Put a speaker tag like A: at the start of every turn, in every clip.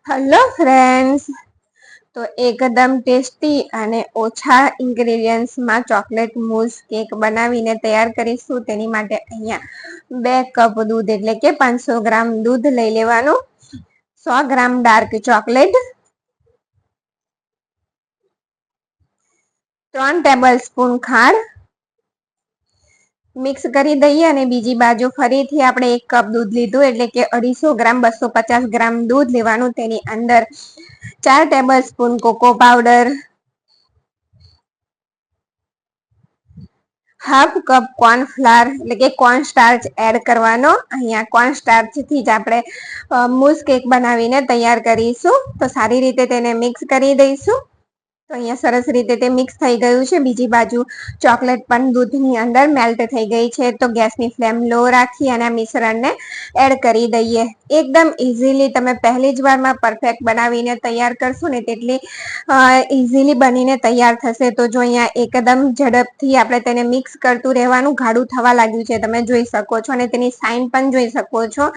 A: Hello friends, તો એકદમ tasty અને ઓછા ઇન્ગ્રેડિયન્ટ્સમાં ચોકલેટ મૂઝ કેક બનાવીને તૈયાર કરીશું. તેની માટે અહીંયા 2 કપ દૂધ એટલે કે 500 ગ્રામ દૂધ લઈ લેવાનું, 100 ગ્રામ ડાર્ક ચોકલેટ, 3 ટેબલ સ્પૂન ખાંડ મિક્સ કરી દઈએ. અને બીજી બાજુ ફરીથી આપણે 1 કપ દૂધ લીધું એટલે કે 250 ગ્રામ 250 ગ્રામ દૂધ લેવાનું. તેની અંદર 4 tablespoon cocoa powder, half cup cornflour એટલે કે કોર્ન સ્ટાર્ચ એડ કરવાનો. અહીંયા કોર્ન સ્ટાર્ચ થી જ આપણે મૂઝ કેક બનાવીને તૈયાર કરીશું. તો સારી રીતે તેને મિક્સ કરી દઈશું. તો અહીંયા સરસ રીતે તે મિક્સ થઈ ગયું છે. બીજી બાજુ ચોકલેટ પણ દૂધની અંદર મેલ્ટ થઈ ગઈ છે. તો ગેસની ફ્લેમ લો રાખી અને આ મિશ્રણને એડ કરી દઈએ. એકદમ ઇઝીલી તમે પહેલી જ વારમાં પરફેક્ટ બનાવીને તૈયાર કરશો ને તેટલી ઇઝીલી બનીને તૈયાર થશે. તો જો અહીંયા એકદમ ઝડપથી આપણે તેને મિક્સ કરતું રહેવાનું. ગાઢું થવા લાગ્યું છે, તમે જોઈ શકો છો, અને તેની સાઇન પણ જોઈ શકો છો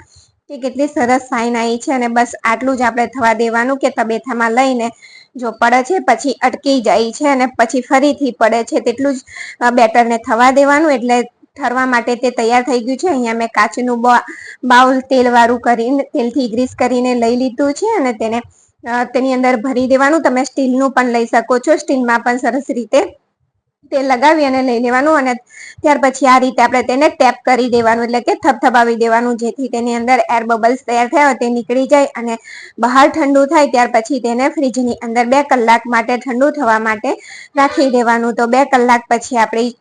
A: કે કેટલી સરસ સાઇન આવી છે. અને બસ આટલું જ આપણે થવા દેવાનું કે તબેથામાં લઈને જો પડે છે પછી અટકી જાય છે અને પછી ફરીથી પડે છે, તેટલું જ બેટરને થવા દેવાનું. એટલે ઠરવા માટે તે તૈયાર થઈ ગયું છે. અહીંયા મેં કાચનું બાઉલ તેલ વાળું કરીને તેલથી ગ્રીસ કરીને લઈ લીધું છે અને તેની અંદર ભરી દેવાનું. તમે સ્ટીલનું પણ લઈ શકો છો, સ્ટીલમાં પણ સરસ રીતે તેલ લગાવી અને લઈ લેવાનું. અને ત્યાર પછી આ રીતે આપણે તેને ટેપ કરી દેવાનું એટલે કે થપથપાવી દેવાનું, જેથી તેની અંદર એર બબલ્સ તૈયાર થયા હોય તે નીકળી જાય. અને બહાર ઠંડુ થાય ત્યાર પછી તેને ફ્રીજની અંદર 2 કલાક માટે ઠંડુ થવા માટે રાખી દેવાનું. તો 2 કલાક પછી આપણી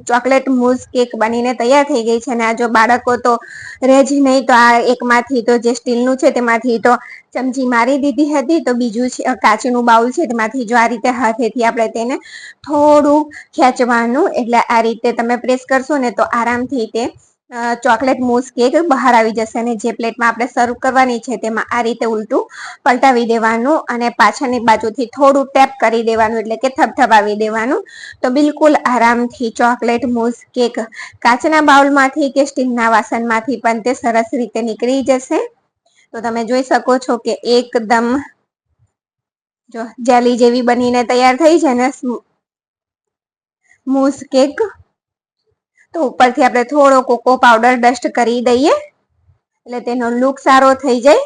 A: ચોકલેટ મૂઝ કેક બનીને તૈયાર થઈ ગઈ છે. અને આ જો બાળકો તો રહે જ નહીં, તો આ એકમાંથી તો જે સ્ટીલનું છે તેમાંથી તો ચમચી મારી દીધી હતી. તો બીજું છે કાચનું બાઉલ છે, તેમાંથી જો આ રીતે હાથેથી આપણે તેને થોડું ખેંચવાનું, એટલે આ રીતે તમે પ્રેસ કરશો ને તો આરામથી તે ચોકલેટ મૂઝ કેક બહાર આવી જશે. અને જે પ્લેટમાં આપણે સર્વ કરવાની છે તેમાં આ રીતે ઉલટું પલટાવી દેવાનું અને પાછળની બાજુથી થોડું ટેપ કરી દેવાનું એટલે કે થપથપાવી દેવાનું. તો બિલકુલ આરામથી ચોકલેટ મૂઝ કેક કાચના બાઉલમાંથી કે સ્ટીલના વાસણમાંથી પણ તે સરસ રીતે નીકળી જશે. તો તમે જોઈ શકો છો કે એકદમ જો જેલી જેવી બનીને તૈયાર થઈ છે ને મૂઝ કેક. તો ઉપરથી આપણે થોડો કોકો પાવડર ડસ્ટ કરી દઈએ એટલે તેનો લુક સારો થઈ જાય.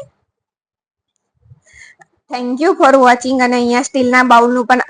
A: Thank you for watching. અને અહીંયા સ્ટીલના બાઉલનું પણ